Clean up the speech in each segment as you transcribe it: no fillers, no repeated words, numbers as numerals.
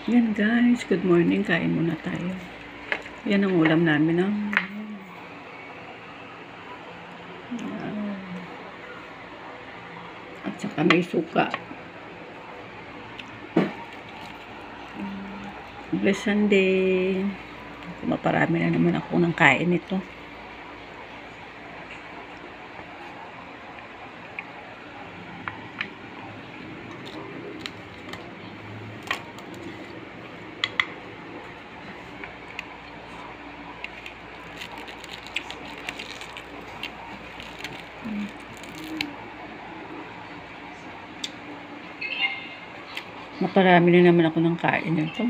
Yan guys, good morning. Kain muna tayo. Yan ang ulam namin. At saka may suka. Bless Sunday. Maparami na naman ako ng kain nito. Naparami na naman ako ng kain nito.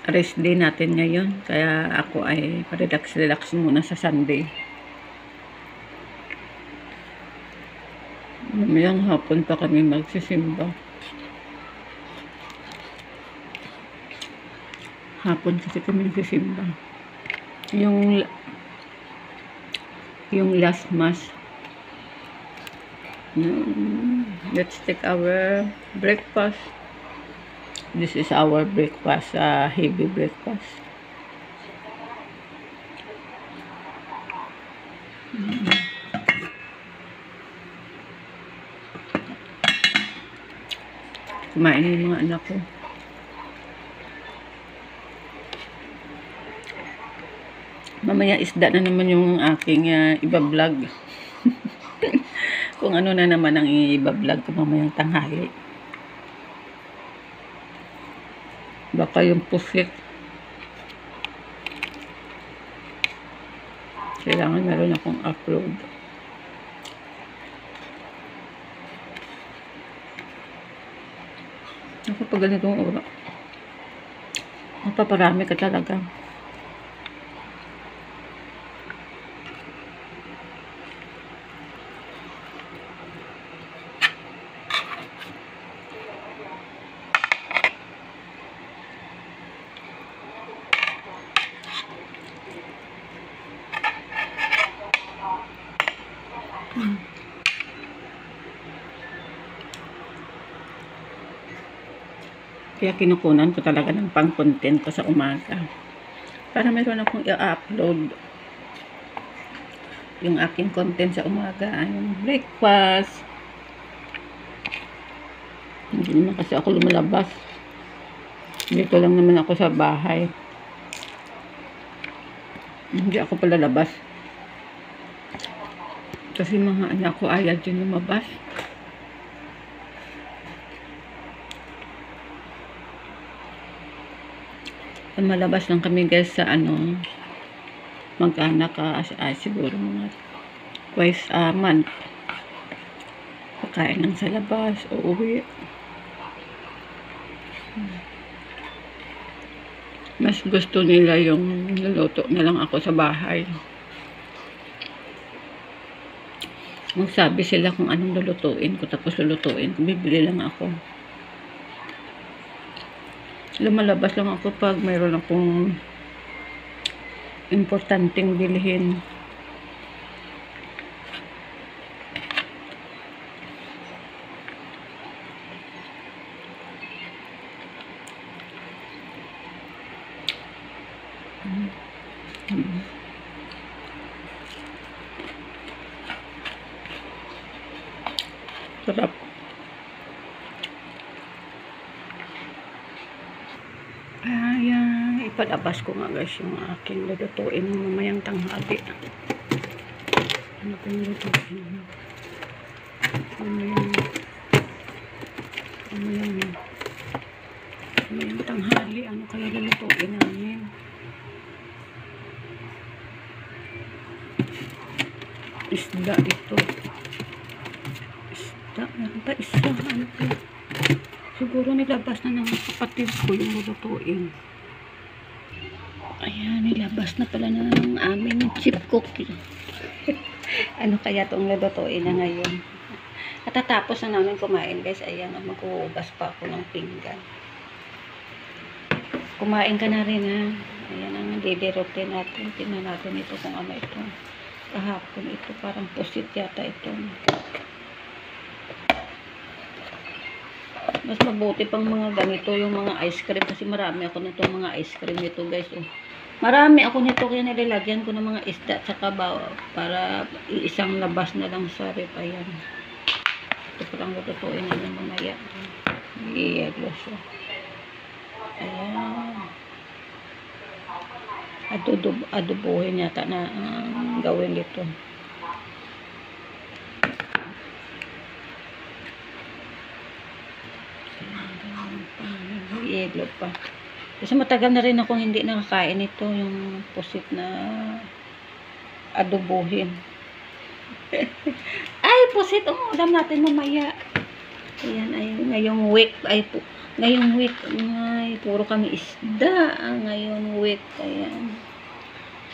Rest day natin ngayon. Kaya ako ay relax muna sa Sunday. Mamayang hapon pa kami magsisimba. Hapon kasi kami nagsisimba. Yung last mass. Let's take our breakfast. This is our breakfast, heavy breakfast. Kumain yung mga anak ko. Mamaya isda na naman yung aking iba-vlog. Kung ano na naman ang iba-vlog ko mamayang tanghali. Baka yung pusit. Kailangan meron akong upload. Ako pag ganitong oras, mapaparami ka talaga. Kaya kinukunan ko talaga ng pang-content ko sa umaga. Para meron akong i-upload yung aking content sa umaga. Yung breakfast. Hindi naman kasi ako lumalabas. Dito lang naman ako sa bahay. Hindi ako palalabas. Kasi mga anak ko ayaw din lumabas. Malabas lang kami guys sa mag-anak siguro mga twice a month. Pagkain lang sa labas, uuwi. Mas gusto nila yung luluto na lang ako sa bahay. Magsabi sila kung anong lulutuin ko, tapos lulutuin ko, bibili lang ako. Lumalabas lang ako pag mayroon akong importanteng bilhin. Sarap. Ayan, ipalabas ko nga guys yung aking lulutuin mamayang tanghali. Ano ko yung lulutuin? Mamayang tanghali. Ano kaya lulutuin namin? Isda ito. Isda. Meron pa isa. Ano kaya? Siguro nilabas na ng kapatid ko yung lulutuin. Ayan, nilabas na pala ng aming chip cookie. Ano kaya itong lulutuin na ngayon? At tatapos na namin kumain guys. Ayan, maghuhugas pa ako ng pinggan. Kumain ka na rin ha. Ayan ang daily routine natin. Tingnan natin ito kung ano ito. Kahapon ito parang pusit yata ito. Mas mabuti pang mga ganito yung mga ice cream kasi marami ako nito mga ice cream nito guys. Oh. Marami ako nito kaya nilalagyan ko ng mga isda at saka para isang labas na lang sa rep. Ayan. Ito parang lutuin na ng mamaya. Iyaglo siya. Ayan. Adobohin yata na gawin dito. Iiglog pa. Kasi matagal na rin ako hindi nakakain ito, yung pusit na adobohin. Ay, pusit. Ulam natin mamaya. Ayan, ay, ngayong week, ay puro kami isda. Ngayong week, ayan.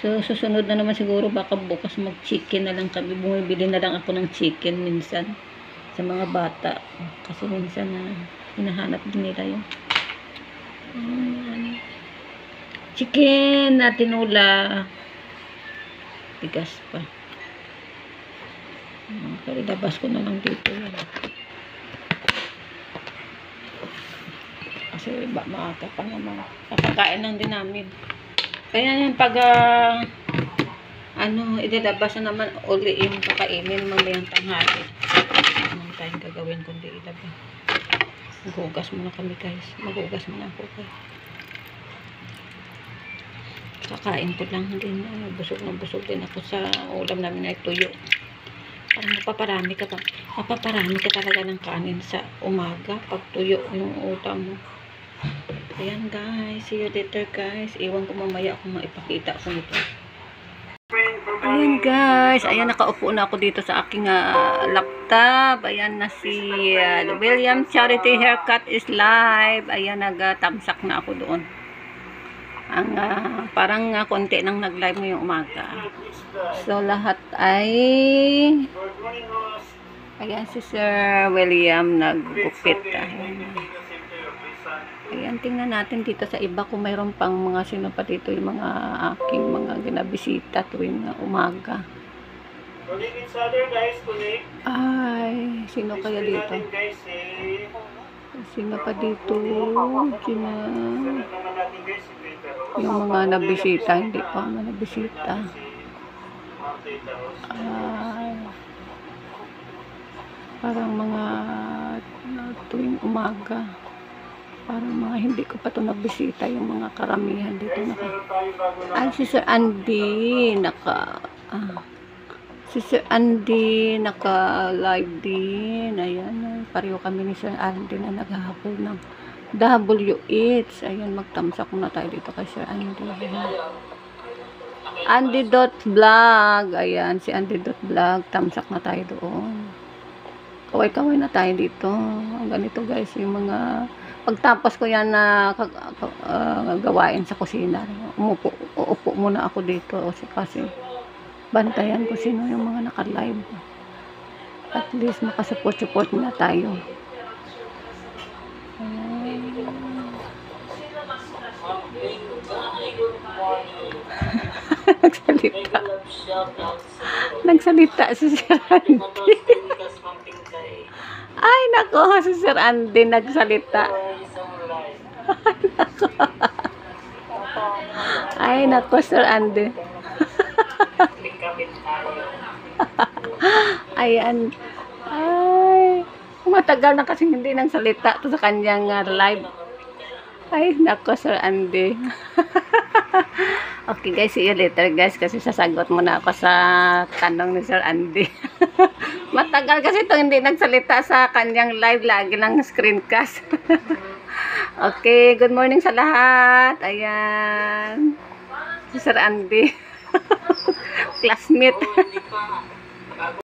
So, susunod na naman siguro, baka bukas mag-chicken na lang kami. Bumibili na lang ako ng chicken minsan sa mga bata. Kasi minsan hinahanap din nila yun. Chicken na tinula. Tigas pa. Kalilabas ko na lang dito yan. Kasi maaga pa naman. Kakakain lang din namin. Kaya yan pag ilalabas na naman uli yung kakainin mamayang tanghali. Anong tayong gagawin kundi ilabas. Maghugas muna kami guys. Maghugas muna ako guys. Kakain ko lang din. Busog din ako sa ulam namin na tuyo. Parang mapaparami ka talaga ng kanin sa umaga pag tuyo yung ulam mo. Ayan guys. See you later guys. Iwan ko mamaya kung maipakita ko nito. Ayan guys, ayan nakaupo na ako dito sa aking laptop. Ayan na si William Charity Haircut is live. Ayan nagtamsak na ako doon. Ang parang konti nang nag-live ngayong umaga. So lahat ay ayan si Sir William naggupit. Ayan, tingnan natin dito sa iba kung mayroon pang mga sino pa dito yung mga aking mga ginabisita tuwing umaga. Ay, sino kaya dito? Sino pa dito? Yung mga nabisita, hindi pa mga nabisita. Ay, parang mga tuwing umaga. Parang mga hindi ko pa ito nabisita yung mga karamihan dito. Ay, si Sir Andy naka-live din. Ayan, pareho kami ni Sir Andy na naghahabol ng WH. Ayan, magtamsak muna tayo dito kay Sir Andy. Andy.vlog. Ayan, si Andy.vlog. Tamsak na tayo doon. Kaway-kaway na tayo dito. Ganito guys, yung mga pagtapos ko yan na gawain sa kusina. Uupo muna ako dito kasi bantayan ko sino yung mga naka-live. At least makasupport na tayo. Nagsalita si Sir Andy. Ay nako, si Sir Andy nagsalita. Ay nako, Sir Andy. Ayan. Ay, matagal na kasi hindi nang salita to sa kanyang live. Ay nako, Sir Andy. Okay guys, see you later guys kasi sasagot muna ako sa tanong ni Sir Andy. Matagal kasi ito hindi nagsalita sa kanyang live, lagi lang screencast. Okay, good morning sa lahat. Ayan. Si Sir Andy. Classmate.